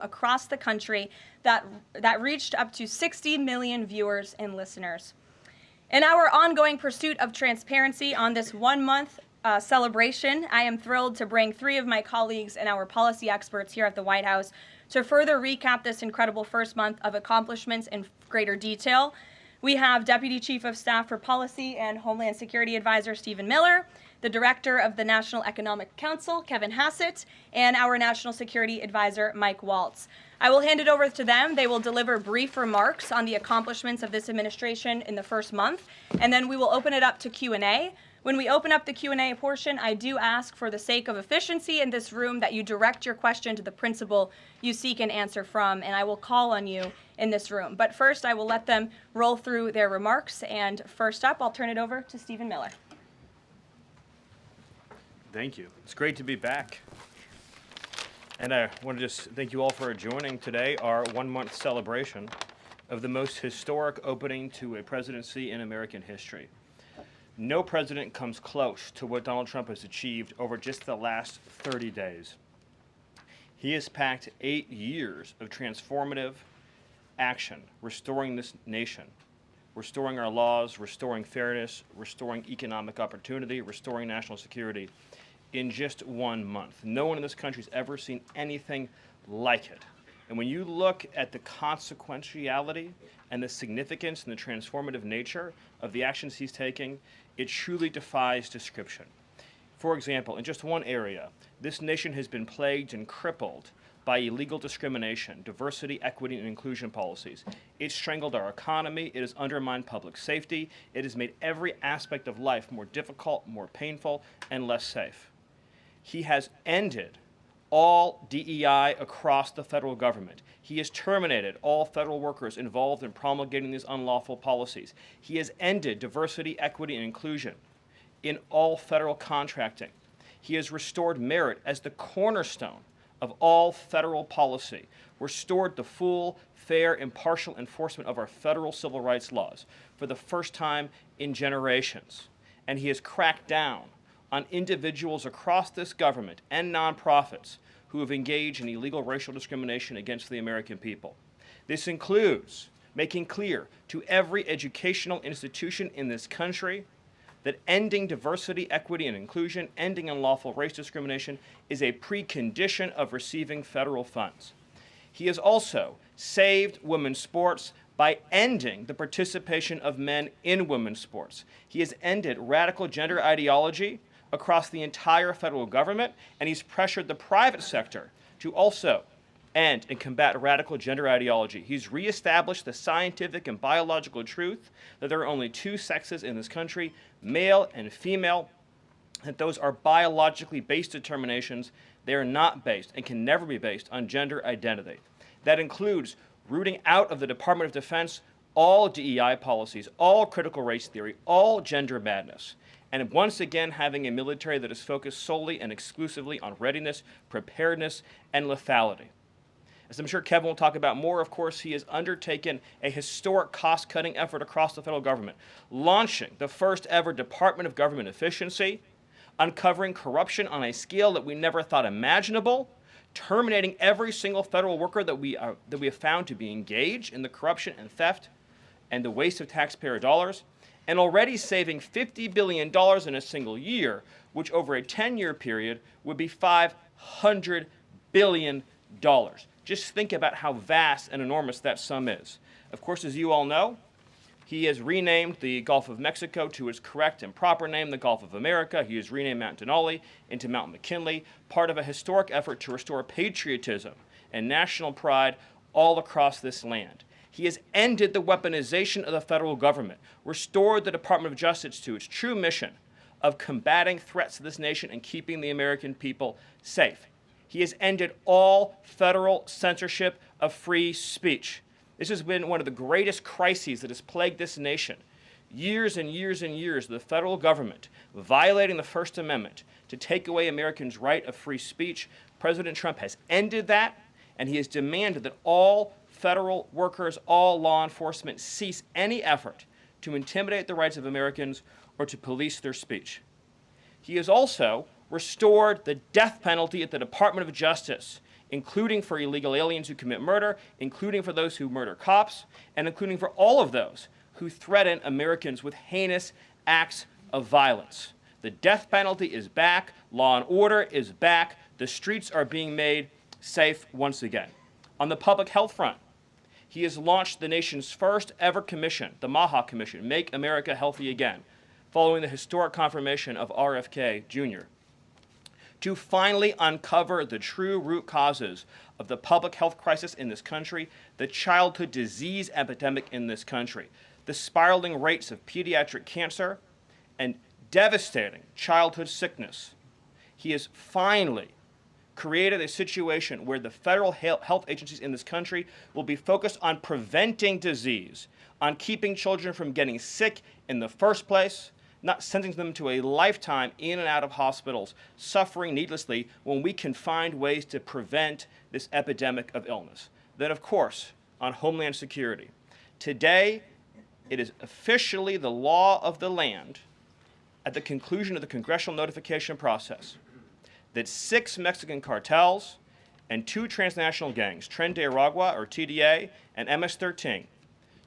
across the country that reached up to 60 million viewers and listeners. In our ongoing pursuit of transparency on this 1 month celebration, I am thrilled to bring 3 of my colleagues and our policy experts here at the White House to further recap this incredible first month of accomplishments in greater detail. We have Deputy Chief of Staff for Policy and Homeland Security Advisor Stephen Miller, the Director of the National Economic Council, Kevin Hassett, and our National Security Advisor, Mike Waltz. I will hand it over to them. They will deliver brief remarks on the accomplishments of this administration in the first month, and then we will open it up to Q&A. When we open up the Q&A portion, I do ask, for the sake of efficiency in this room, that you direct your question to the principal you seek an answer from, and I will call on you in this room. But first, I will let them roll through their remarks, and first up, I'll turn it over to Stephen Miller. Thank you. It's great to be back. And I want to just thank you all for joining today, our 1 month celebration of the most historic opening to a presidency in American history. No president comes close to what Donald Trump has achieved over just the last 30 days. He has packed 8 years of transformative action, restoring this nation, restoring our laws, restoring fairness, restoring economic opportunity, restoring national security in just 1 month. No one in this country has ever seen anything like it. And when you look at the consequentiality and the significance and the transformative nature of the actions he's taking, it truly defies description. For example, in just one area, this nation has been plagued and crippled by illegal discrimination, diversity, equity, and inclusion policies. It's strangled our economy, it has undermined public safety, it has made every aspect of life more difficult, more painful, and less safe. He has ended all DEI across the federal government. He has terminated all federal workers involved in promulgating these unlawful policies. He has ended diversity, equity, and inclusion in all federal contracting. He has restored merit as the cornerstone of all federal policy, restored the full, fair, impartial enforcement of our federal civil rights laws for the first time in generations. And he has cracked down on individuals across this government and nonprofits who have engaged in illegal racial discrimination against the American people. This includes making clear to every educational institution in this country that ending diversity, equity, and inclusion, ending unlawful race discrimination, is a precondition of receiving federal funds. He has also saved women's sports by ending the participation of men in women's sports. He has ended radical gender ideology across the entire federal government, and he's pressured the private sector to also end and combat radical gender ideology. He's reestablished the scientific and biological truth that there are only 2 sexes in this country, male and female, that those are biologically based determinations. They are not based and can never be based on gender identity. That includes rooting out of the Department of Defense all DEI policies, all critical race theory, all gender madness, and once again having a military that is focused solely and exclusively on readiness, preparedness, and lethality. As I'm sure Kevin will talk about more, of course, he has undertaken a historic cost-cutting effort across the federal government, launching the first ever Department of Government Efficiency, uncovering corruption on a scale that we never thought imaginable, terminating every single federal worker that we have found to be engaged in the corruption and theft and the waste of taxpayer dollars, and already saving $50 billion in a single year, which over a 10-year period would be $500 billion. Just think about how vast and enormous that sum is. Of course, as you all know, he has renamed the Gulf of Mexico to its correct and proper name, the Gulf of America. He has renamed Mount Denali into Mount McKinley, part of a historic effort to restore patriotism and national pride all across this land. He has ended the weaponization of the federal government, restored the Department of Justice to its true mission of combating threats to this nation and keeping the American people safe. He has ended all federal censorship of free speech. This has been one of the greatest crises that has plagued this nation. Years and years and years of the federal government violating the First Amendment to take away Americans' right of free speech. President Trump has ended that, and he has demanded that all federal workers, all law enforcement, cease any effort to intimidate the rights of Americans or to police their speech. He has also restored the death penalty at the Department of Justice including for illegal aliens who commit murder, including for those who murder cops, and including for all of those who threaten Americans with heinous acts of violence. The death penalty is back. Law and order is back. The streets are being made safe once again. On the public health front, he has launched the nation's first ever commission, the MAHA Commission, Make America Healthy Again, following the historic confirmation of RFK Jr., to finally uncover the true root causes of the public health crisis in this country, the childhood disease epidemic in this country, the spiraling rates of pediatric cancer, and devastating childhood sickness. He has finally created a situation where the federal health agencies in this country will be focused on preventing disease, on keeping children from getting sick in the first place, not sending them to a lifetime in and out of hospitals, suffering needlessly, when we can find ways to prevent this epidemic of illness. Then, of course, on Homeland Security. Today, it is officially the law of the land, at the conclusion of the congressional notification process, that 6 Mexican cartels and 2 transnational gangs, Tren de Aragua, or TDA, and MS-13,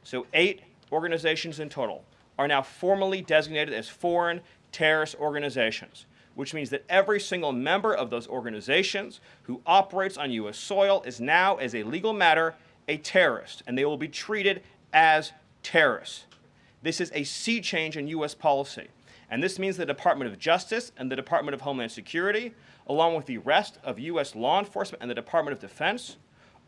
so 8 organizations in total, are now formally designated as foreign terrorist organizations, which means that every single member of those organizations who operates on U.S. soil is now, as a legal matter, a terrorist, and they will be treated as terrorists. This is a sea change in U.S. policy. And this means the Department of Justice and the Department of Homeland Security, along with the rest of U.S. law enforcement and the Department of Defense,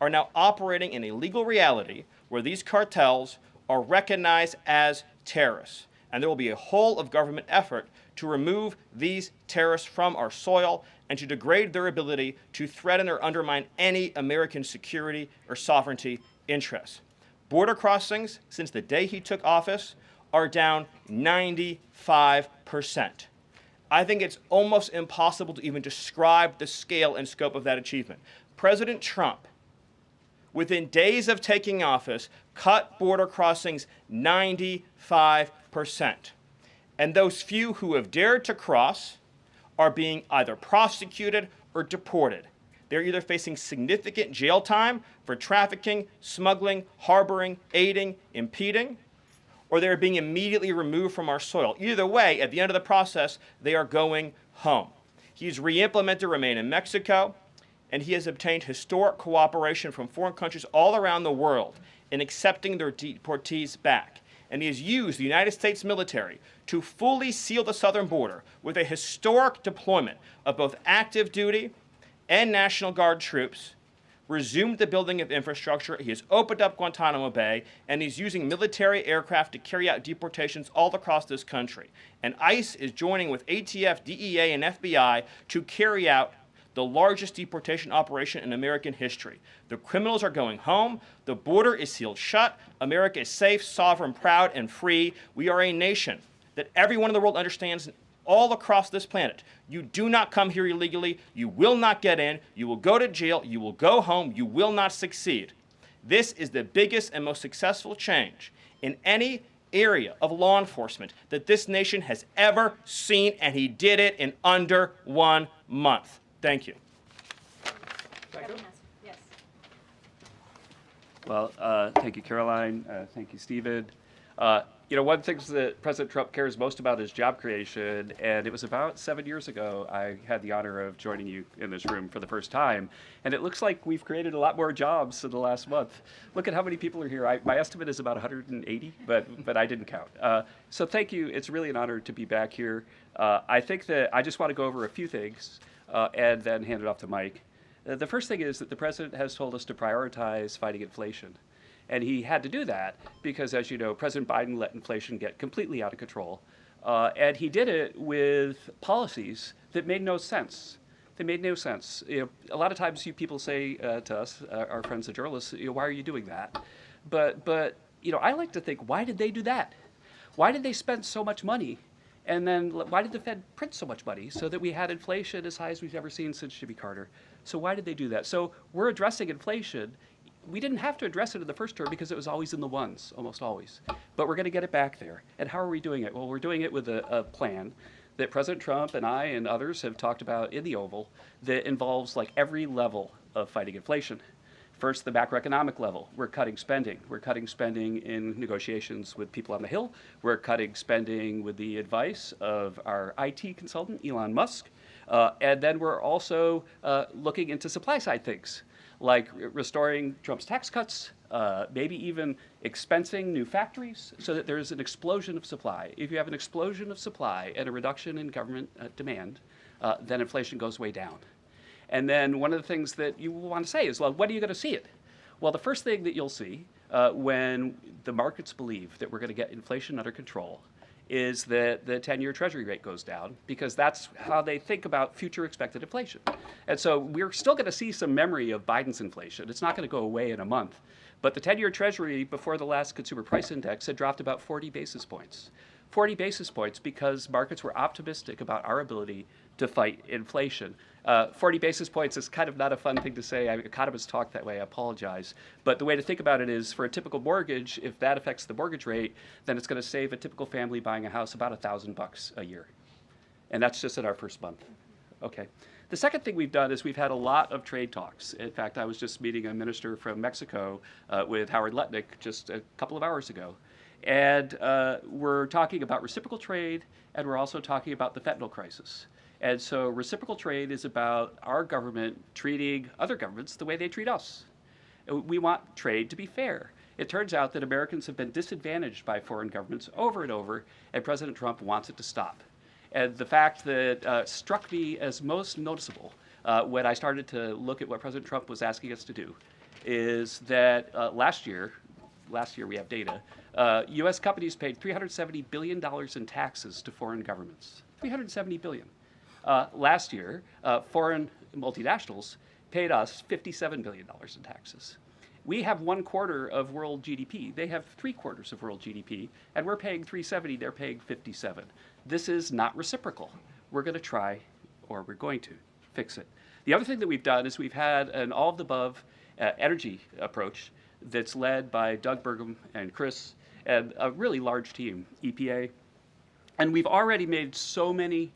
are now operating in a legal reality where these cartels are recognized as terrorists. And there will be a whole of government effort to remove these terrorists from our soil and to degrade their ability to threaten or undermine any American security or sovereignty interests. Border crossings, since the day he took office, are down 95%. I think it's almost impossible to even describe the scale and scope of that achievement. President Trump, within days of taking office, cut border crossings 95%. And those few who have dared to cross are being either prosecuted or deported. They're either facing significant jail time for trafficking, smuggling, harboring, aiding, impeding, or they're being immediately removed from our soil. Either way, at the end of the process, they are going home. He's re-implemented Remain in Mexico, and he has obtained historic cooperation from foreign countries all around the world in accepting their deportees back. And he has used the United States military to fully seal the southern border with a historic deployment of both active duty and National Guard troops, resumed the building of infrastructure, he has opened up Guantanamo Bay, and he's using military aircraft to carry out deportations all across this country. And ICE is joining with ATF, DEA, and FBI to carry out the largest deportation operation in American history. The criminals are going home, the border is sealed shut, America is safe, sovereign, proud, and free. We are a nation that everyone in the world understands all across this planet. You do not come here illegally, you will not get in, you will go to jail, you will go home, you will not succeed. This is the biggest and most successful change in any area of law enforcement that this nation has ever seen, and he did it in under 1 month. Thank you. Yes. Well, thank you, Caroline. Thank you, Stephen. One of the things that President Trump cares most about is job creation, and it was about 7 years ago I had the honor of joining you in this room for the first time, and it looks like we've created a lot more jobs in the last month. Look at how many people are here. My estimate is about 180, but I didn't count. So thank you. It's really an honor to be back here. I think that I just want to go over a few things and then hand it off to Mike. The first thing is that the president has told us to prioritize fighting inflation. And he had to do that because, as you know, President Biden let inflation get completely out of control. And he did it with policies that made no sense. They made no sense. A lot of times people say to us, our friends the journalists, why are you doing that? But I like to think, why did they do that? Why did they spend so much money? And then why did the Fed print so much money so that we had inflation as high as we've ever seen since Jimmy Carter? So why did they do that? So we're addressing inflation. We didn't have to address it in the first term because it was always in the ones, almost always. But we're going to get it back there. And how are we doing it? Well, we're doing it with a plan that President Trump and I and others have talked about in the Oval that involves like every level of fighting inflation. First, the macroeconomic level. We're cutting spending. We're cutting spending in negotiations with people on the Hill. We're cutting spending with the advice of our IT consultant, Elon Musk. And then we're also looking into supply side things, like restoring Trump's tax cuts, maybe even expensing new factories so that there's an explosion of supply. If you have an explosion of supply and a reduction in government demand, then inflation goes way down. And then one of the things that you want to say is, well, when are you going to see it? Well, the first thing that you'll see when the markets believe that we're going to get inflation under control is that the 10-year Treasury rate goes down, because that's how they think about future expected inflation. And so we're still going to see some memory of Biden's inflation. It's not going to go away in a month. But the 10-year Treasury before the last consumer price index had dropped about 40 basis points. 40 basis points because markets were optimistic about our ability to fight inflation. 40 basis points is kind of not a fun thing to say. Economists talk that way, I apologize. But the way to think about it is, for a typical mortgage, if that affects the mortgage rate, then it's going to save a typical family buying a house about $1,000 a year. And that's just in our first month. Okay. The second thing we've done is we've had a lot of trade talks. In fact, I was just meeting a minister from Mexico with Howard Lutnick just a couple of hours ago. And we're talking about reciprocal trade, and we're also talking about the fentanyl crisis. And so reciprocal trade is about our government treating other governments the way they treat us. We want trade to be fair. It turns out that Americans have been disadvantaged by foreign governments over and over, and President Trump wants it to stop. And the fact that struck me as most noticeable when I started to look at what President Trump was asking us to do is that last year we have data, U.S. companies paid $370 billion in taxes to foreign governments. $370 billion. Last year, foreign multinationals paid us $57 billion in taxes. We have 1/4 of world GDP. They have 3/4 of world GDP, and we're paying 370, they're paying 57. This is not reciprocal. We're going to try, or we're going to, fix it. The other thing that we've done is we've had an all-of-the-above energy approach that's led by Doug Burgum and Chris and a really large team, EPA. And we've already made so many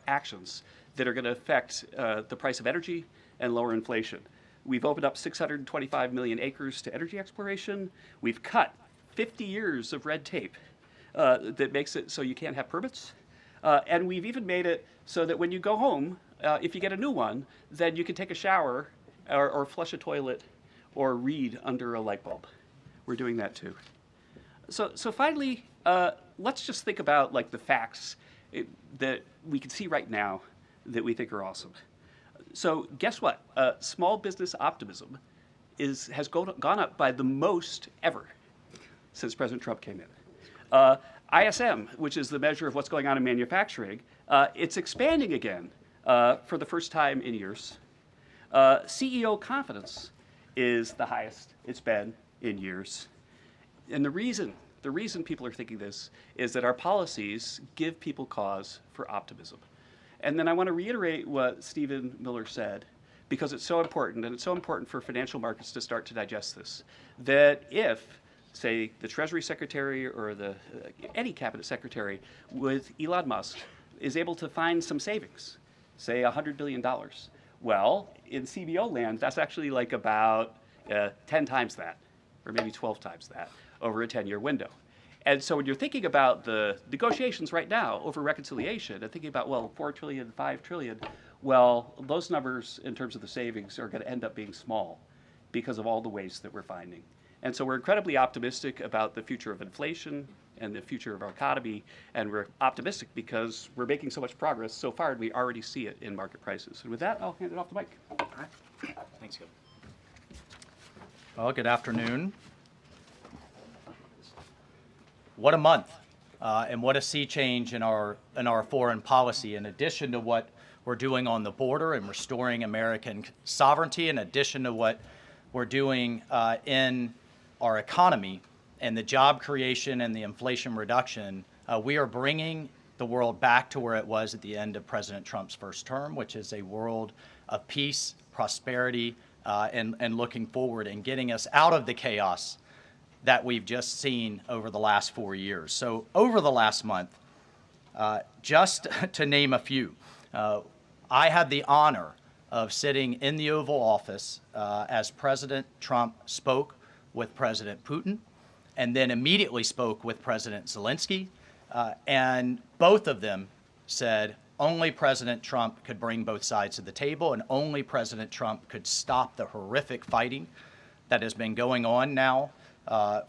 actions that are going to affect the price of energy and lower inflation. We've opened up 625 million acres to energy exploration. We've cut 50 years of red tape that makes it so you can't have permits. And we've even made it so that when you go home, if you get a new one, then you can take a shower or flush a toilet or read under a light bulb. We're doing that too. So finally, let's just think about like the facts that we can see right now that we think are awesome. So guess what? Small business optimism has gone up by the most ever since President Trump came in. ISM, which is the measure of what's going on in manufacturing, it's expanding again for the first time in years. CEO confidence is the highest it's been in years. And the reason people are thinking this is that our policies give people cause for optimism. And then I want to reiterate what Stephen Miller said, because it's so important, and it's so important for financial markets to start to digest this, that if, say, the Treasury Secretary or any cabinet secretary with Elon Musk is able to find some savings, say $100 billion, well, in CBO land, that's actually like about 10 times that, or maybe 12 times that, over a 10-year window. And so when you're thinking about the negotiations right now over reconciliation and thinking about, well, 4 trillion, 5 trillion, well, those numbers in terms of the savings are going to end up being small because of all the waste that we're finding. And so we're incredibly optimistic about the future of inflation and the future of our economy, and we're optimistic because we're making so much progress so far, and we already see it in market prices. And with that, I'll hand it off to Mike. All right. Thanks, Gil. Well, good afternoon. What a month, and what a sea change in our foreign policy. In addition to what we're doing on the border and restoring American sovereignty, in addition to what we're doing in our economy and the job creation and the inflation reduction, we are bringing the world back to where it was at the end of President Trump's first term, which is a world of peace, prosperity, and looking forward and getting us out of the chaos that we've just seen over the last 4 years. So over the last month, just to name a few, I had the honor of sitting in the Oval Office as President Trump spoke with President Putin and then immediately spoke with President Zelensky. And both of them said only President Trump could bring both sides to the table, and only President Trump could stop the horrific fighting that has been going on now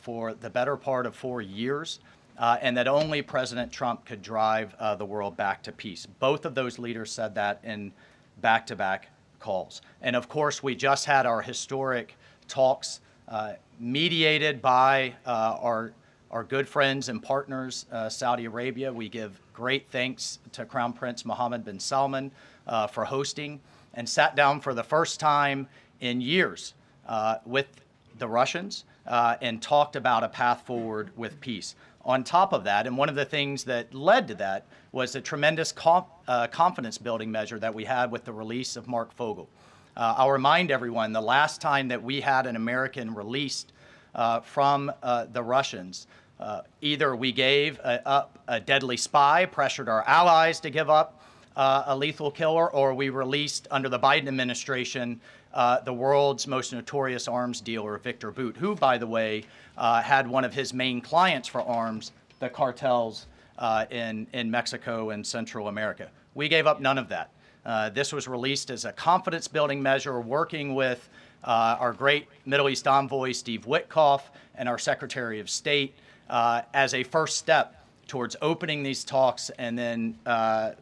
for the better part of 4 years, and that only President Trump could drive the world back to peace. Both of those leaders said that in back-to-back calls. And of course, we just had our historic talks mediated by our good friends and partners, Saudi Arabia. We give great thanks to Crown Prince Mohammed bin Salman for hosting, and sat down for the first time in years with the Russians and talked about a path forward with peace. On top of that, and one of the things that led to that was the tremendous confidence building measure that we had with the release of Mark Fogel. I'll remind everyone, the last time that we had an American released from the Russians, either we gave up a deadly spy, pressured our allies to give up a lethal killer, or we released, under the Biden administration, the world's most notorious arms dealer, Victor Bout, who, by the way, had one of his main clients for arms, the cartels in Mexico and Central America. We gave up none of that. This was released as a confidence-building measure, working with our great Middle East envoy, Steve Witkoff, and our Secretary of State as a first step towards opening these talks and then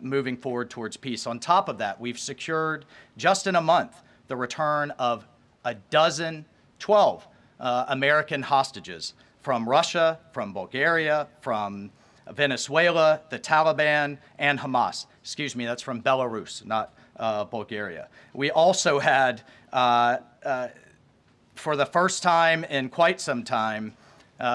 moving forward towards peace. On top of that, we've secured, just in a month, the return of 12 American hostages from Russia, from Bulgaria, from Venezuela, the Taliban, and Hamas. Excuse me, that's from Belarus, not Bulgaria. We also had, for the first time in quite some time,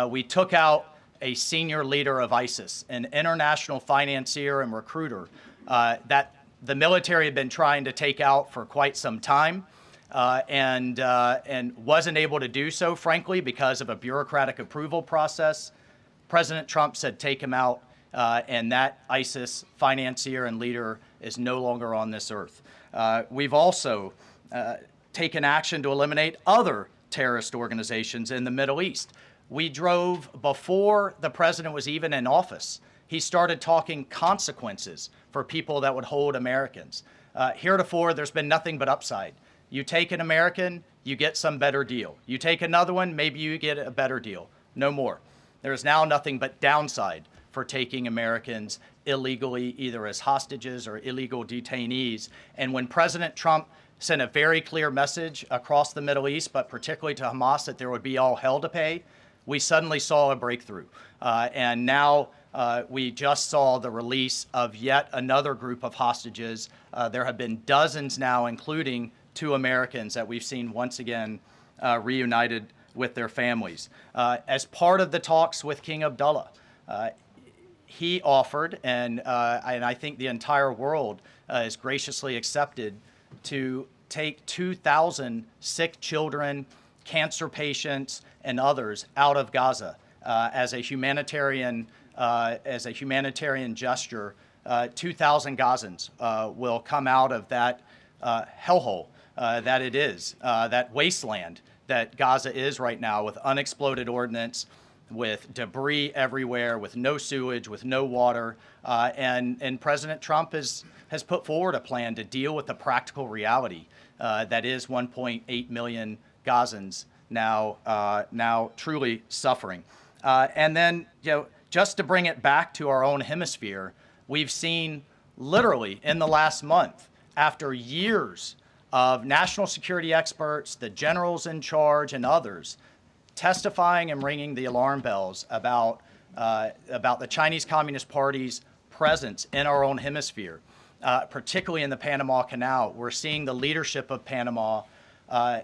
we took out a senior leader of ISIS, an international financier and recruiter that the military had been trying to take out for quite some time. And wasn't able to do so, frankly, because of a bureaucratic approval process. President Trump said, take him out, and that ISIS financier and leader is no longer on this earth. We've also taken action to eliminate other terrorist organizations in the Middle East. We drove, before the president was even in office, he started talking consequences for people that would hold Americans. Heretofore, there's been nothing but upside. You take an American, you get some better deal. You take another one, maybe you get a better deal. No more. There's now nothing but downside for taking Americans illegally, either as hostages or illegal detainees. And when President Trump sent a very clear message across the Middle East, but particularly to Hamas, that there would be all hell to pay, we suddenly saw a breakthrough. And now we just saw the release of yet another group of hostages. There have been dozens now, including 2 Americans that we've seen once again reunited with their families. As part of the talks with King Abdullah, he offered, and I think the entire world is graciously accepted, to take 2,000 sick children, cancer patients, and others out of Gaza as a humanitarian gesture. 2,000 Gazans will come out of that hellhole that it is, that wasteland that Gaza is right now, with unexploded ordnance, with debris everywhere, with no sewage, with no water. And President Trump has put forward a plan to deal with the practical reality that is 1.8 million Gazans now truly suffering. And then, just to bring it back to our own hemisphere, we've seen literally in the last month, after years of national security experts, the generals in charge, and others testifying and ringing the alarm bells about the Chinese Communist Party's presence in our own hemisphere, particularly in the Panama Canal. We're seeing the leadership of Panama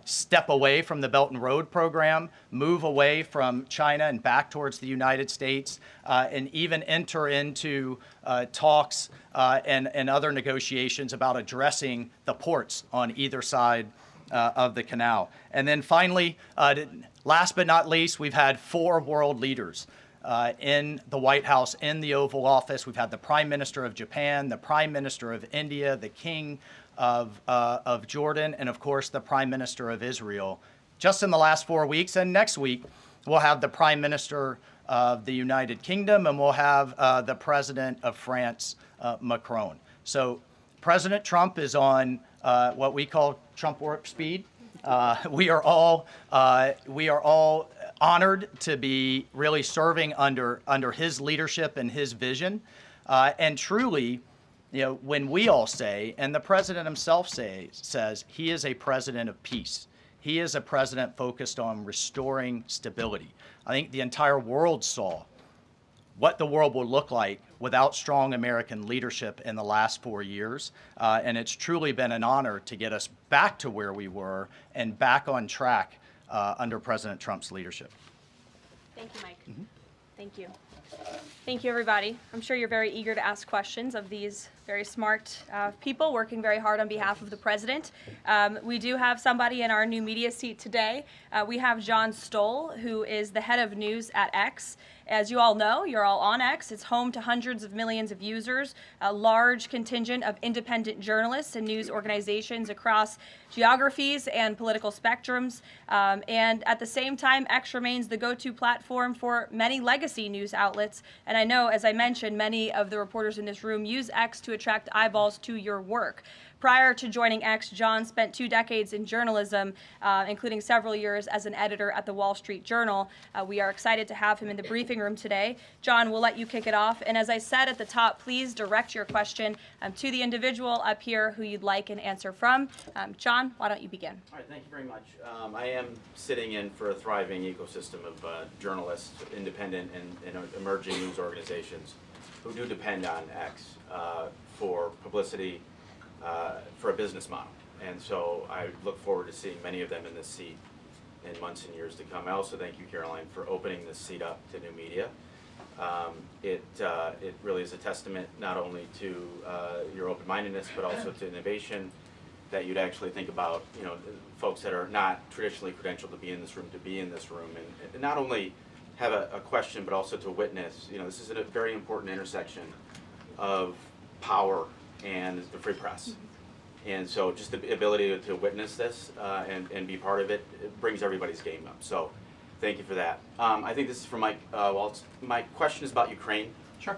step away from the Belt and Road program, move away from China and back towards the United States, and even enter into talks and other negotiations about addressing the ports on either side of the canal. And then finally, last but not least, we've had 4 world leaders in the White House, in the Oval Office. We've had the Prime Minister of Japan, the Prime Minister of India, the King of Jordan, and of course the Prime Minister of Israel. Just in the last 4 weeks, and next week we'll have the Prime Minister of the United Kingdom, and we'll have the President of France, Macron. So President Trump is on what we call Trump warp speed. We are all honored to be really serving under his leadership and his vision, and truly, when we all say, and the president himself says, he is a president of peace. He is a president focused on restoring stability. I think the entire world saw what the world will look like without strong American leadership in the last 4 years. And it's truly been an honor to get us back to where we were and back on track under President Trump's leadership. Thank you, Mike. Thank you. Thank you, everybody. I'm sure you're very eager to ask questions of these very smart people working very hard on behalf of the president. We do have somebody in our new media seat today. We have John Stoll, who is the head of news at X. As you all know, you're all on X. It's home to hundreds of millions of users, a large contingent of independent journalists and news organizations across geographies and political spectrums. And at the same time, X remains the go-to platform for many legacy news outlets. And I know, as I mentioned, many of the reporters in this room use X to attract eyeballs to your work. Prior to joining X, John spent 2 decades in journalism, including several years as an editor at the Wall Street Journal. We are excited to have him in the briefing room today. John, we'll let you kick it off. And as I said at the top, please direct your question to the individual up here who you'd like an answer from. John, why don't you begin? All right, thank you very much. I am sitting in for a thriving ecosystem of journalists, independent and emerging news organizations who do depend on X for publicity, for a business model. And so I look forward to seeing many of them in this seat in months and years to come. I also thank you, Karoline, for opening this seat up to new media. It really is a testament not only to your open-mindedness, but also to innovation, that you'd actually think about, folks that are not traditionally credentialed to be in this room, and not only have a question, but also to witness. This is a very important intersection of power and the free press. And so just the ability to witness this and be part of it, it brings everybody's game up. So thank you for that. I think this is for Mike Waltz. My question is about Ukraine. Sure.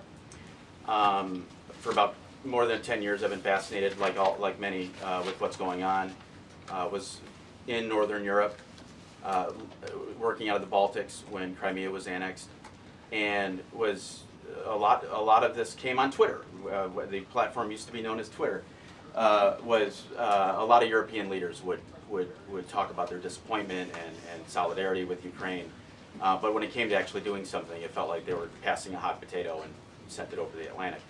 For about more than 10 years, I've been fascinated, like many, with what's going on. Was in Northern Europe, working out of the Baltics when Crimea was annexed, and was a lot of this came on Twitter. The platform used to be known as Twitter. Was a lot of European leaders would talk about their disappointment and solidarity with Ukraine, but when it came to actually doing something, it felt like they were passing a hot potato and sent it over the Atlantic.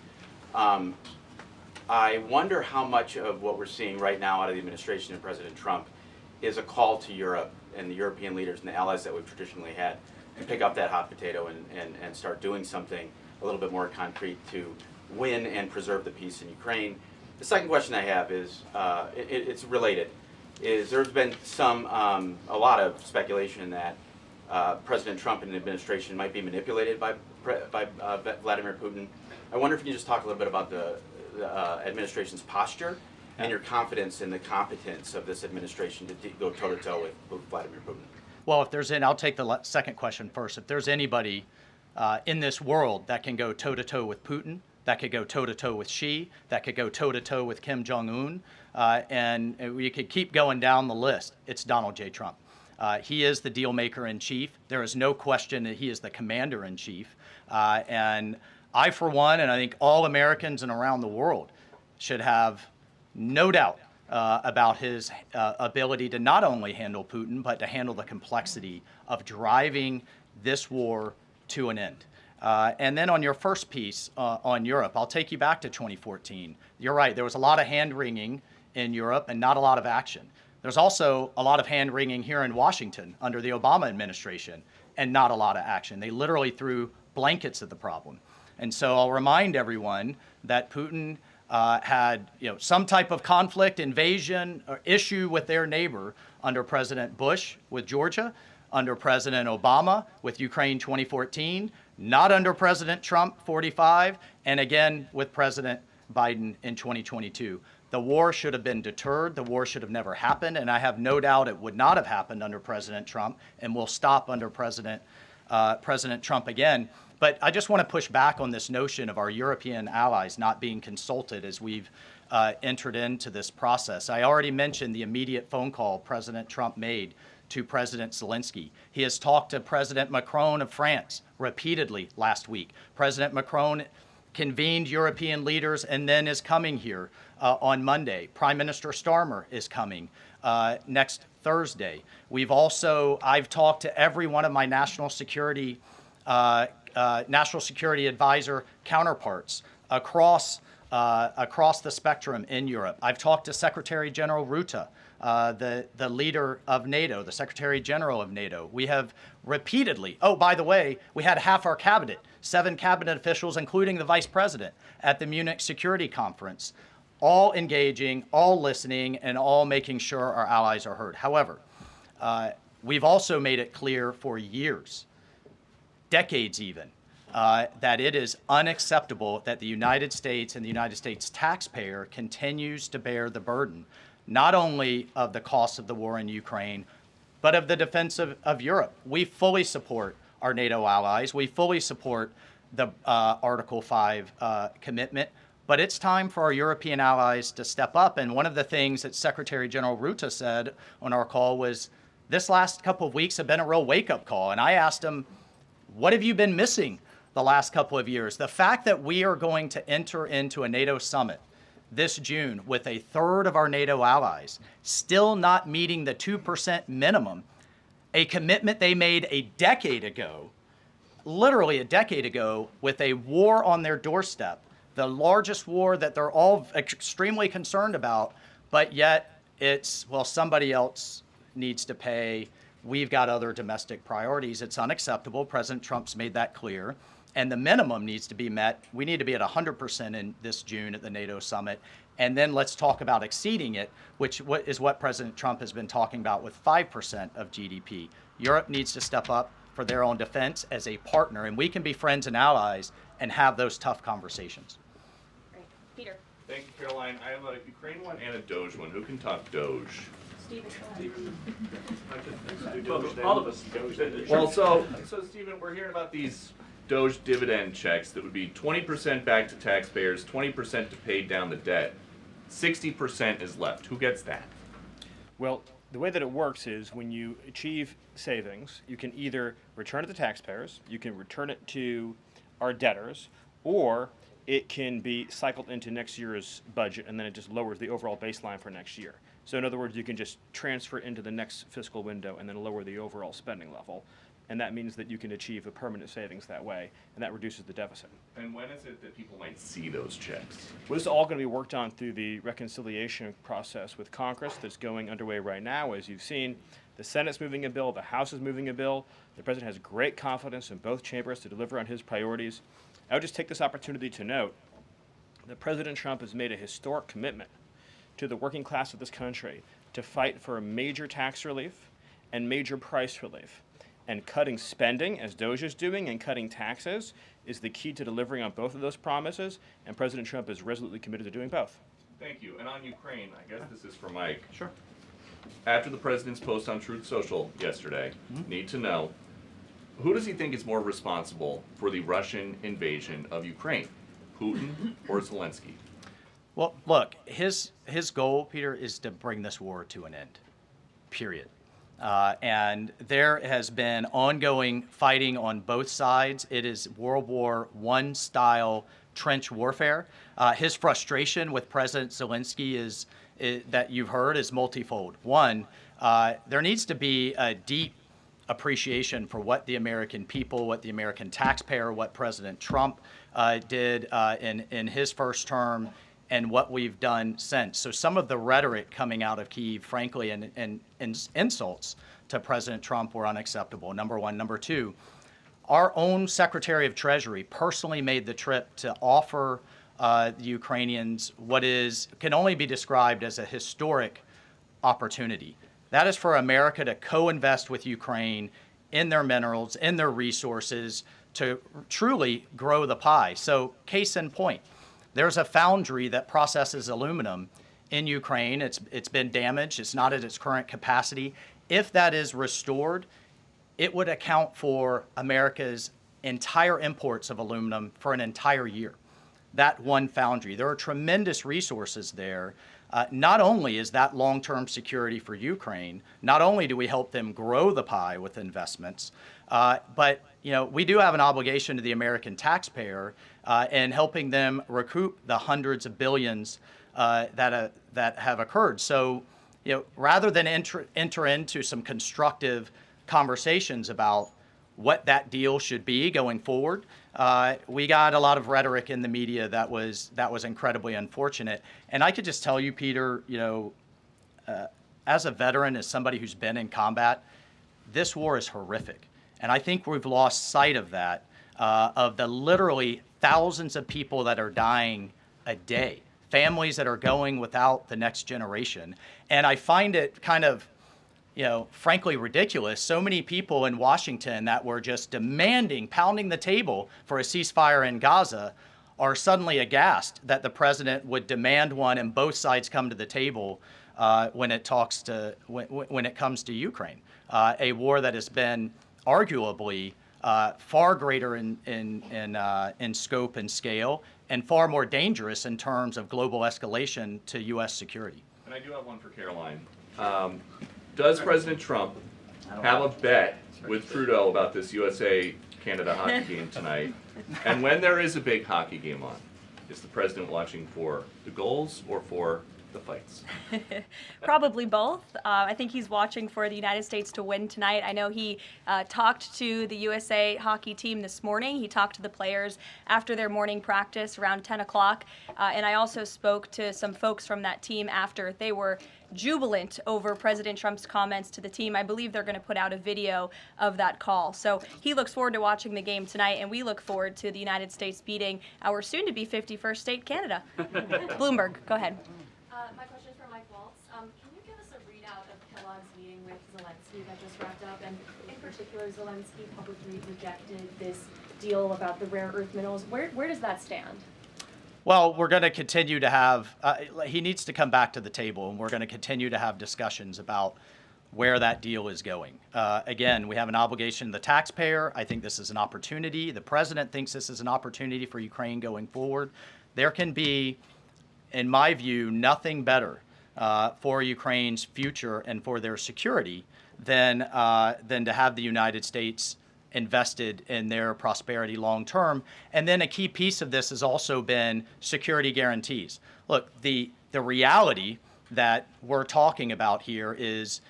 I wonder how much of what we're seeing right now out of the administration of President Trump is a call to Europe and the European leaders and the allies that we've traditionally had to pick up that hot potato and start doing something a little bit more concrete to win and preserve the peace in Ukraine. The second question I have is, it's related, is there's been a lot of speculation that President Trump and the administration might be manipulated by Vladimir Putin. I wonder if you can just talk a little bit about the administration's posture and your confidence in the competence of this administration to go toe-to-toe with Vladimir Putin. Well, if there's I'll take the second question first. If there's anybody in this world that can go toe-to-toe with Putin, that could go toe-to-toe with Xi, that could go toe-to-toe with Kim Jong-un, and we could keep going down the list, it's Donald J. Trump. He is the deal maker in chief. There is no question that he is the commander in chief. And I, for one, and I think all Americans and around the world should have no doubt about his ability to not only handle Putin, but to handle the complexity of driving this war to an end. And then on your first piece on Europe, I'll take you back to 2014. You're right, there was a lot of hand-wringing in Europe and not a lot of action. There's also a lot of hand-wringing here in Washington under the Obama administration and not a lot of action. They literally threw blankets at the problem. And so I'll remind everyone that Putin had some type of conflict, invasion, or issue with their neighbor under President Bush with Georgia, under President Obama with Ukraine 2014, not under President Trump 45, and again with President Biden in 2022. The war should have been deterred. The war should have never happened, and I have no doubt it would not have happened under President Trump and will stop under President Trump again. But I just want to push back on this notion of our European allies not being consulted as we've entered into this process. I already mentioned the immediate phone call President Trump made to President Zelensky. He has talked to President Macron of France repeatedly last week. President Macron convened European leaders and then is coming here on Monday. Prime Minister Starmer is coming next Thursday. I've talked to every one of my national security advisor counterparts across the spectrum in Europe. I've talked to Secretary General Rutte, the leader of NATO, the Secretary General of NATO. We have repeatedly, oh, by the way, we had half our cabinet, 7 cabinet officials, including the vice president, at the Munich Security Conference, all engaging, all listening, and all making sure our allies are heard. However, we've also made it clear for years, decades even, that it is unacceptable that the United States and the United States taxpayer continues to bear the burden, not only of the cost of the war in Ukraine, but of the defense of Europe. We fully support our NATO allies. We fully support the Article 5 commitment, but it's time for our European allies to step up. And one of the things that Secretary General Rutte said on our call was, this last couple of weeks have been a real wake-up call. And I asked him, what have you been missing the last couple of years? The fact that we are going to enter into a NATO summit this June with a third of our NATO allies still not meeting the 2% minimum, a commitment they made a decade ago, literally a decade ago, with a war on their doorstep, the largest war that they're all extremely concerned about, but yet it's, well, somebody else needs to pay. We've got other domestic priorities. It's unacceptable. President Trump's made that clear. And the minimum needs to be met. We need to be at 100% in this June at the NATO summit. And then let's talk about exceeding it, which is what President Trump has been talking about with 5% of GDP. Europe needs to step up for their own defense as a partner, and we can be friends and allies and have those tough conversations. Great. Peter. Thank you, Caroline. I have a Ukraine one and a DOGE one. Who can talk DOGE? All of us. Well, so Stephen, we're hearing about these DOGE dividend checks that would be 20% back to taxpayers, 20% to pay down the debt. 60% is left. Who gets that? Well, the way that it works is when you achieve savings, you can either return it to taxpayers, you can return it to our debtors, or it can be cycled into next year's budget, and then it just lowers the overall baseline for next year. So in other words, you can just transfer it into the next fiscal window and then lower the overall spending level. And that means that you can achieve a permanent savings that way, and that reduces the deficit. And when is it that people might see those checks? Well, this is all going to be worked on through the reconciliation process with Congress that's going underway right now. As you've seen, the Senate's moving a bill, the House is moving a bill. The President has great confidence in both chambers to deliver on his priorities. I would just take this opportunity to note that President Trump has made a historic commitment to the working class of this country to fight for major tax relief and major price relief. And cutting spending, as DOGE is doing, and cutting taxes is the key to delivering on both of those promises, and President Trump is resolutely committed to doing both. Thank you. And on Ukraine, I guess this is for Mike. Sure. After the president's post on Truth Social yesterday, need to know, who does he think is more responsible for the Russian invasion of Ukraine, Putin or Zelensky? Well, look, his goal, Peter, is to bring this war to an end, period. And there has been ongoing fighting on both sides. It is World War I style trench warfare. His frustration with President Zelensky is that you've heard is multifold. One, there needs to be a deep appreciation for what the American people, what the American taxpayer, what President Trump did in his first term, and what we've done since. So some of the rhetoric coming out of Kyiv, frankly, and insults to President Trump were unacceptable, number one. Number two, our own Secretary of Treasury personally made the trip to offer the Ukrainians what can only be described as a historic opportunity. That is for America to co-invest with Ukraine in their minerals, in their resources, to truly grow the pie. So case in point, there's a foundry that processes aluminum in Ukraine. It's been damaged. It's not at its current capacity. If that is restored, it would account for America's entire imports of aluminum for an entire year. That one foundry. There are tremendous resources there. Not only is that long-term security for Ukraine, not only do we help them grow the pie with investments, but we do have an obligation to the American taxpayer in helping them recoup the hundreds of billions that have occurred. So, rather than enter into some constructive conversations about what that deal should be going forward, we got a lot of rhetoric in the media that was incredibly unfortunate. And I could just tell you, Peter, as a veteran, as somebody who's been in combat, this war is horrific. And I think we've lost sight of that, of the literally thousands of people that are dying a day, families that are going without the next generation. And I find it kind of, frankly ridiculous. So many people in Washington that were just demanding, pounding the table for a ceasefire in Gaza are suddenly aghast that the president would demand one and both sides come to the table when it comes to Ukraine, a war that has been arguably far greater in scope and scale and far more dangerous in terms of global escalation to U.S. security. And I do have one for Karoline. Does President Trump have a bet with Trudeau about this USA-Canada hockey game tonight? And when there is a big hockey game on, is the president watching for the goals or for the fights? Probably both. I think he's watching for the United States to win tonight. I know he talked to the USA hockey team this morning. He talked to the players after their morning practice around 10 o'clock. And I also spoke to some folks from that team after. They were jubilant over President Trump's comments to the team. I believe they're going to put out a video of that call. So he looks forward to watching the game tonight, and we look forward to the United States beating our soon-to-be 51st state, Canada. Bloomberg, go ahead. My question is for Mike Waltz. Can you give us a readout of Kellogg's meeting with Zelensky that just wrapped up? And in particular, Zelensky publicly rejected this deal about the rare earth minerals. Where does that stand? Well, we're going to continue to have, he needs to come back to the table, and we're going to continue to have discussions about where that deal is going. Again, we have an obligation to the taxpayer. I think this is an opportunity. The president thinks this is an opportunity for Ukraine going forward. There can be, in my view, nothing better for Ukraine's future and for their security than to have the United States invested in their prosperity long term. And then a key piece of this has also been security guarantees. Look, the reality that we're talking about here is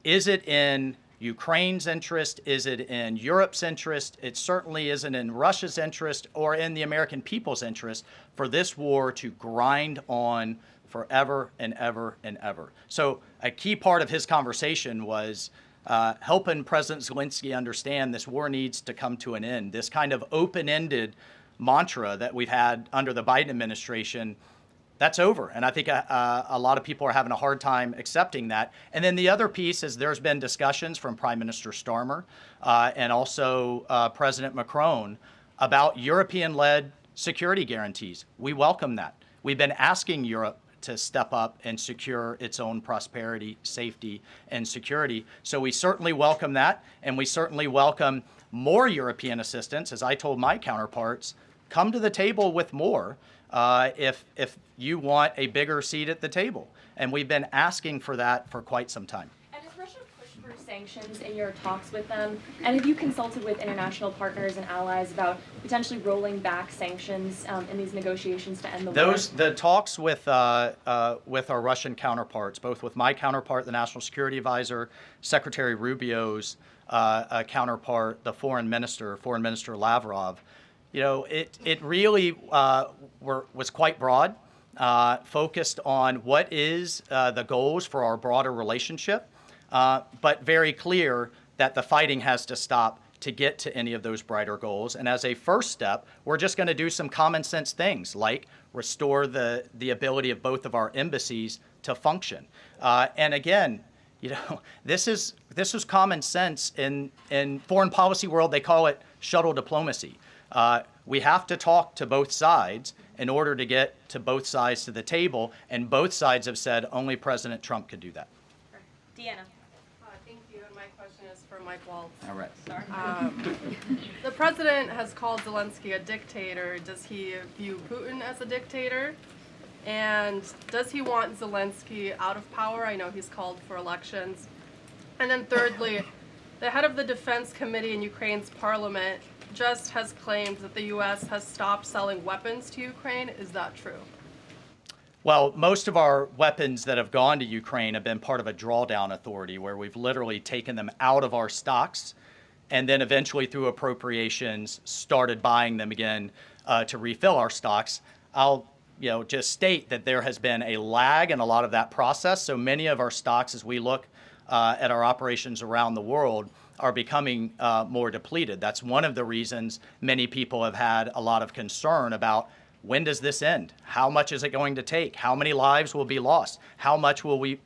it in Ukraine's interest? Is it in Europe's interest? It certainly isn't in Russia's interest or in the American people's interest for this war to grind on forever and ever and ever. So a key part of his conversation was helping President Zelensky understand this war needs to come to an end. This kind of open-ended mantra that we've had under the Biden administration, that's over. And I think a lot of people are having a hard time accepting that. And then the other piece is there's been discussions from Prime Minister Starmer and also President Macron about European-led security guarantees. We welcome that. We've been asking Europe to step up and secure its own prosperity, safety, and security. So we certainly welcome that, and we certainly welcome more European assistance. As I told my counterparts, come to the table with more if you want a bigger seat at the table. And we've been asking for that for quite some time. And has Russia pushed for sanctions in your talks with them? And have you consulted with international partners and allies about potentially rolling back sanctions in these negotiations to end the war? The talks with our Russian counterparts, both with my counterpart, the National Security Advisor, Secretary Rubio's counterpart, the Foreign Minister Lavrov, it really was quite broad, focused on what is the goals for our broader relationship, but very clear that the fighting has to stop to get to any of those brighter goals. And as a first step, we're just going to do some common sense things like restore the ability of both of our embassies to function. And again, this is common sense in foreign policy world. They call it shuttle diplomacy. We have to talk to both sides in order to get to both sides to the table, and both sides have said only President Trump could do that. Deanna. Thank you, and my question is for Mike Waltz. All right. The president has called Zelensky a dictator. Does he view Putin as a dictator? And does he want Zelensky out of power? I know he's called for elections. And then thirdly, the head of the Defense Committee in Ukraine's parliament just has claimed that the U.S. has stopped selling weapons to Ukraine. Is that true? Well, most of our weapons that have gone to Ukraine have been part of a drawdown authority where we've literally taken them out of our stocks and then eventually through appropriations started buying them again to refill our stocks. I'll just state that there has been a lag in a lot of that process. So many of our stocks, as we look at our operations around the world, are becoming more depleted. That's one of the reasons many people have had a lot of concern about when does this end? How much is it going to take? How many lives will be lost? How much will we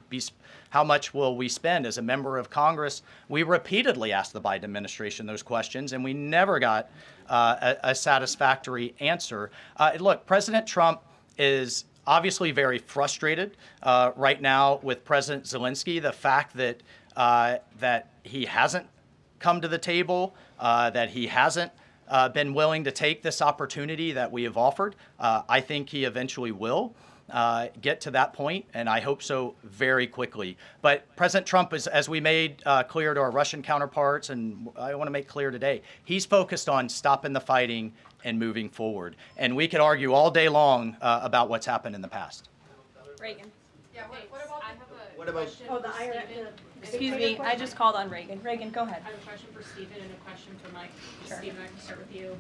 spend? As a member of Congress, we repeatedly asked the Biden administration those questions, and we never got a satisfactory answer. Look, President Trump is obviously very frustrated right now with President Zelensky. The fact that that he hasn't come to the table, that he hasn't been willing to take this opportunity that we have offered. I think he eventually will get to that point, and I hope so very quickly. But President Trump, is, as we made clear to our Russian counterparts, and I want to make clear today, he's focused on stopping the fighting and moving forward. And we could argue all day long about what's happened in the past. Reagan. Yeah, what about I have a What about- question Oh, the for IRS. Stephen. Excuse me, I just called on Reagan. Reagan, go ahead. I have a question for Stephen and a question for Mike. Sure. Stephen, I can start with you.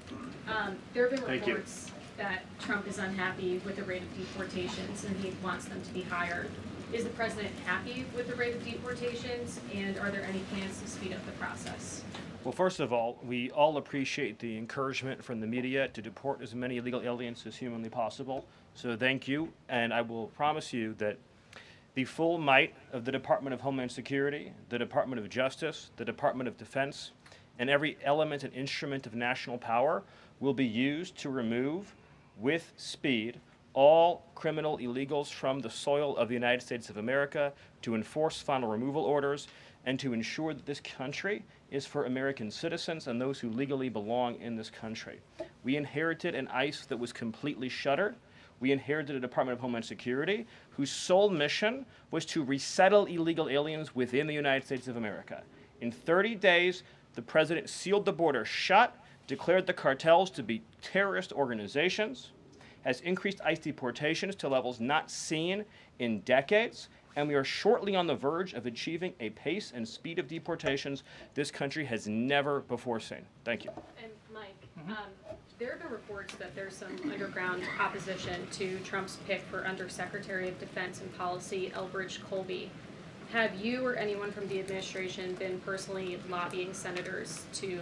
There have been Thank you. reports that Trump is unhappy with the rate of deportations and he wants them to be higher. Is the president happy with the rate of deportations, and are there any plans to speed up the process? Well, first of all, we all appreciate the encouragement from the media to deport as many illegal aliens as humanly possible. So thank you, and I will promise you that the full might of the Department of Homeland Security, the Department of Justice, the Department of Defense, and every element and instrument of national power will be used to remove, with speed, all criminal illegals from the soil of the United States of America, to enforce final removal orders, and to ensure that this country is for American citizens and those who legally belong in this country. We inherited an ICE that was completely shuttered. We inherited a Department of Homeland Security whose sole mission was to resettle illegal aliens within the United States of America. In 30 days, the president sealed the border shut, declared the cartels to be terrorist organizations, has increased ICE deportations to levels not seen in decades, and we are shortly on the verge of achieving a pace and speed of deportations this country has never before seen. Thank you. And Mike, there have been reports that there's some underground opposition to Trump's pick for Undersecretary of Defense and Policy, Elbridge Colby. Have you or anyone from the administration been personally lobbying senators to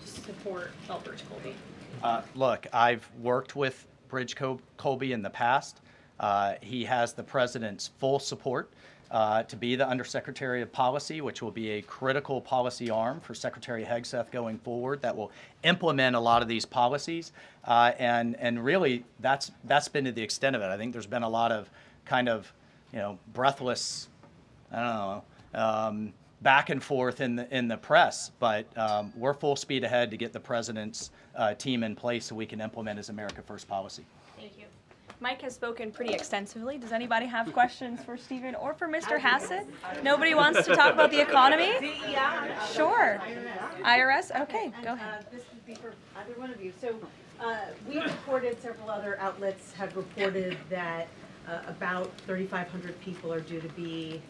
support Elbridge Colby? Look, I've worked with Bridge Colby in the past. He has the president's full support to be the Undersecretary of Policy, which will be a critical policy arm for Secretary Hegseth going forward that will implement a lot of these policies. And really, that's been to the extent of it. I think there's been a lot of kind of, breathless, I don't know, back and forth in the press. But we're full speed ahead to get the president's team in place so we can implement his America First policy. Thank you. Mike has spoken pretty extensively. Does anybody have questions for Stephen or for Mr. Hassett? Nobody wants to talk about the economy? Sure. IRS? Okay, go ahead. This would be for either one of you. So we reported, several other outlets have reported that about 3,500 people are due to be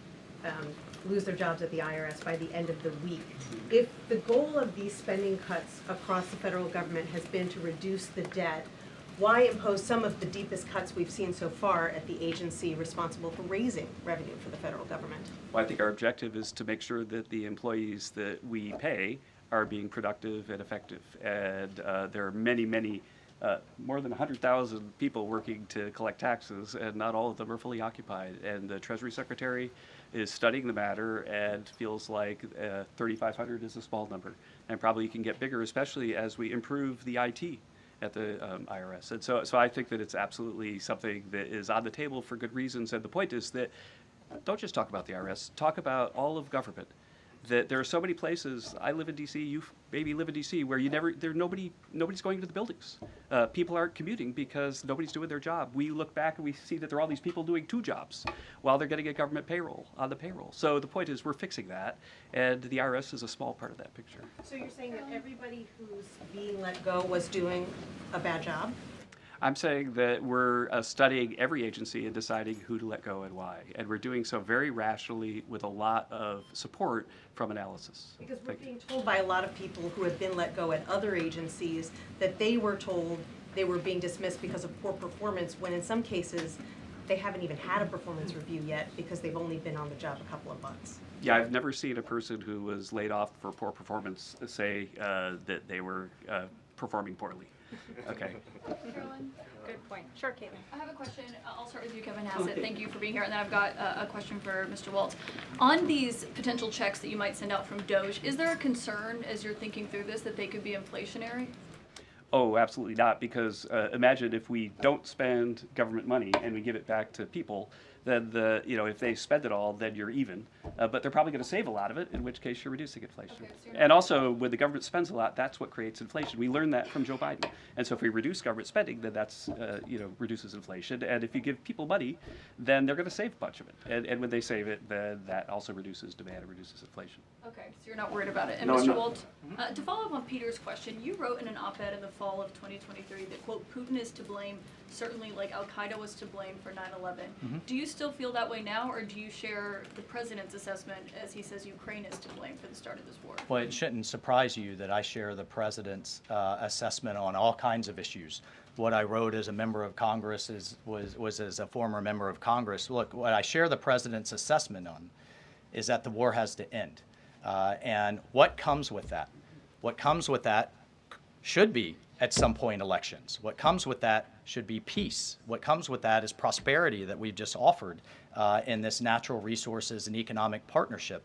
lose their jobs at the IRS by the end of the week. If the goal of these spending cuts across the federal government has been to reduce the debt, why impose some of the deepest cuts we've seen so far at the agency responsible for raising revenue for the federal government? Well, I think our objective is to make sure that the employees that we pay are being productive and effective. And there are many, many more than 100,000 people working to collect taxes, and not all of them are fully occupied. And the Treasury Secretary is studying the matter and feels like 3,500 is a small number, and probably can get bigger, especially as we improve the IT at the IRS. And so I think that it's absolutely something that is on the table for good reasons. And the point is that don't just talk about the IRS, talk about all of government. That there are so many places. I live in D.C. You maybe live in D.C. where nobody's going to the buildings. People aren't commuting because nobody's doing their job. We look back and we see that there are all these people doing 2 jobs while they're getting a government payroll on the payroll. So the point is we're fixing that, and the IRS is a small part of that picture. So you're saying that everybody who's being let go was doing a bad job? I'm saying that we're studying every agency and deciding who to let go and why. And we're doing so very rationally with a lot of support from analysis. Because we're being told by a lot of people who have been let go at other agencies that they were told they were being dismissed because of poor performance, when in some cases they haven't even had a performance review yet because they've only been on the job a couple of months. Yeah, I've never seen a person who was laid off for poor performance say that they were performing poorly. Okay. Caroline? Good point. Sure, Caitlin. I have a question. I'll start with you, Kevin Hassett. Thank you for being here. And then I've got a question for Mr. Waltz. On these potential checks that you might send out from DOGE, is there a concern as you're thinking through this that they could be inflationary? Oh, absolutely not, because imagine if we don't spend government money and we give it back to people, then if they spend it all, then you're even. But they're probably going to save a lot of it, in which case you're reducing inflation. Okay, so And also, when the government spends a lot, that's what creates inflation. We learned that from Joe Biden. And so if we reduce government spending, then that's reduces inflation. And if you give people money, then they're going to save a bunch of it. And when they save it, then that also reduces demand and reduces inflation. Okay, so you're not worried about it. And No, I'm Mr. not. Waltz, to follow up on Peter's question, you wrote in an op-ed in the fall of 2023 that, quote, Putin is to blame, certainly like Al-Qaeda was to blame for 9/11. Do you still feel that way now, or do you share the president's assessment as he says Ukraine is to blame for the start of this war? Well, it shouldn't surprise you that I share the president's assessment on all kinds of issues. What I wrote as a member of Congress was as a former member of Congress. Look, what I share the president's assessment on is that the war has to end. And what comes with that? What comes with that should be, at some point, elections. What comes with that should be peace. What comes with that is prosperity that we've just offered in this natural resources and economic partnership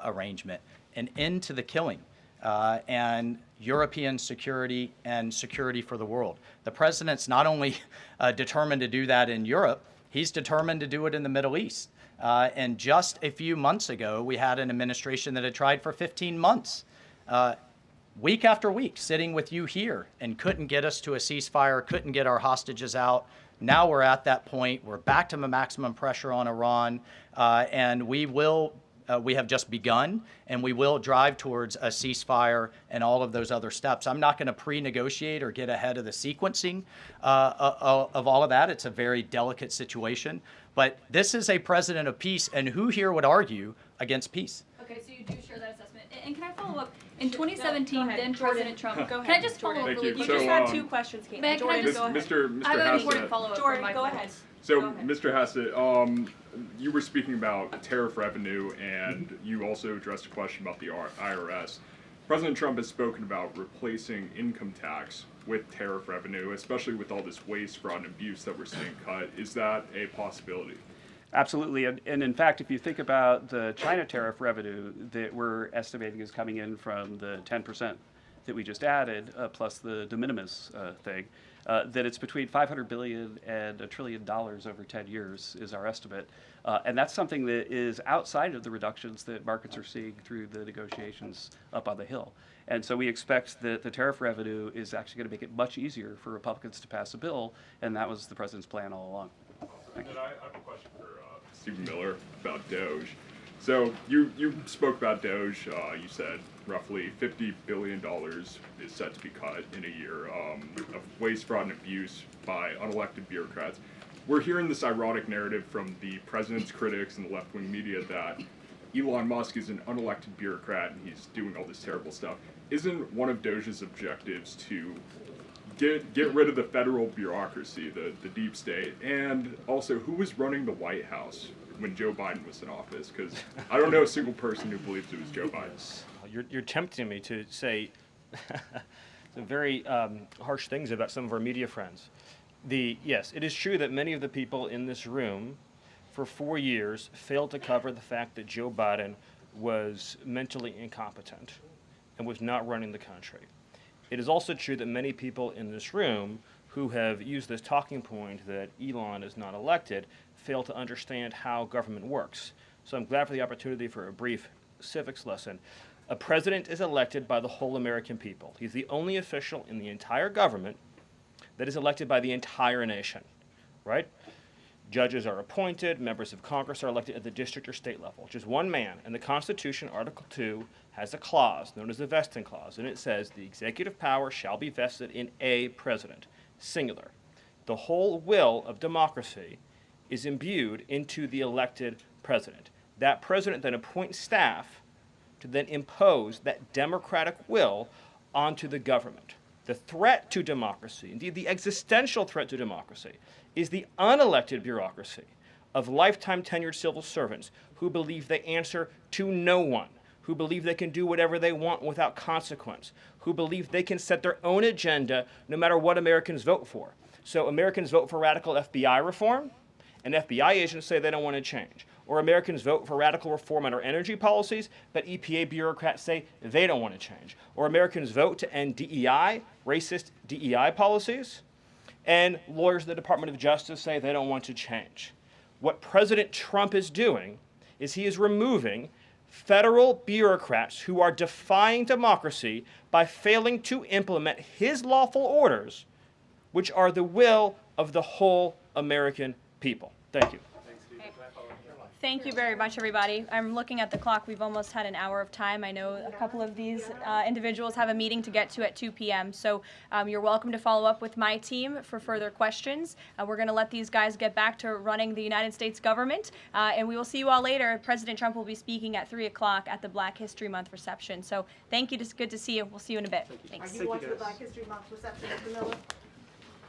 arrangement, an end to the killing, and European security and security for the world. The president's not only determined to do that in Europe, he's determined to do it in the Middle East. And just a few months ago, we had an administration that had tried for 15 months, week after week, sitting with you here and couldn't get us to a ceasefire, couldn't get our hostages out. Now we're at that point. We're back to maximum pressure on Iran, and we have just begun, and we will drive towards a ceasefire and all of those other steps. I'm not going to pre-negotiate or get ahead of the sequencing of all of that. It's a very delicate situation. But this is a president of peace, and who here would argue against peace? Okay, so you do share that assessment. And can I follow up? In 2017, Go ahead, then President Trump. Go ahead, Can I just follow Jordan. up really Thank You you. quickly? just So, had 2 questions, Caitlin. Meg, can I Jordan, just- go ahead. Mr. I have an Hassett. important follow-up from Jordan, Mike go Waltz. ahead. So, Go ahead. Mr. Hassett, you were speaking about tariff revenue, and you also addressed a question about the IRS. President Trump has spoken about replacing income tax with tariff revenue, especially with all this waste, fraud, and abuse that we're seeing cut. Is that a possibility? Absolutely, and in fact, if you think about the China tariff revenue that we're estimating is coming in from the 10% that we just added, plus the de minimis thing, that it's between $500 billion and $1 trillion over 10 years is our estimate. And that's something that is outside of the reductions that markets are seeing through the negotiations up on the Hill. And so we expect that the tariff revenue is actually going to make it much easier for Republicans to pass a bill, and that was the president's plan all along. And then I have a question for Stephen Miller about DOGE. So you spoke about DOGE. You said roughly $50 billion is set to be cut in a year of waste, fraud, and abuse by unelected bureaucrats. We're hearing this ironic narrative from the president's critics and the left-wing media that Elon Musk is an unelected bureaucrat and he's doing all this terrible stuff. Isn't one of DOGE's objectives to get rid of the federal bureaucracy, the deep state, and also who was running the White House when Joe Biden was in office? Because I don't know a single person who believes it was Joe Biden. You're tempting me to say some very harsh things about some of our media friends. Yes, it is true that many of the people in this room for 4 years failed to cover the fact that Joe Biden was mentally incompetent and was not running the country. It is also true that many people in this room who have used this talking point that Elon is not elected fail to understand how government works. So I'm glad for the opportunity for a brief civics lesson. A president is elected by the whole American people. He's the only official in the entire government that is elected by the entire nation, right? Judges are appointed, members of Congress are elected at the district or state level, just one man. And the Constitution, Article 2, has a clause known as the vesting clause, and it says the executive power shall be vested in a president, singular. The whole will of democracy is imbued into the elected president. That president then appoints staff to then impose that democratic will onto the government. The threat to democracy, indeed the existential threat to democracy, is the unelected bureaucracy of lifetime tenured civil servants who believe they answer to no one, who believe they can do whatever they want without consequence, who believe they can set their own agenda no matter what Americans vote for. So Americans vote for radical FBI reform, and FBI agents say they don't want to change. Or Americans vote for radical reform on our energy policies, but EPA bureaucrats say they don't want to change. Or Americans vote to end DEI, racist DEI policies, and lawyers in the Department of Justice say they don't want to change. What President Trump is doing is he is removing federal bureaucrats who are defying democracy by failing to implement his lawful orders, which are the will of the whole American people. Thank you. Thank you very much, everybody. I'm looking at the clock. We've almost had an hour of time. I know a couple of these individuals have a meeting to get to at 2 p.m. So you're welcome to follow up with my team for further questions. We're going to let these guys get back to running the United States government. And we will see you all later. President Trump will be speaking at 3 o'clock at the Black History Month reception. So thank you. It's good to see you. We'll see you in a bit. Thanks. Are you watching the Black History Month reception, Mr. Miller?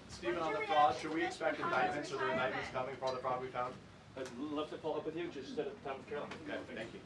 Stephen, on the fraud, should we expect indictments? Are there indictments coming for all the fraud we found? I'd love to follow up with you. Just at the time of Carol. Okay, thank you.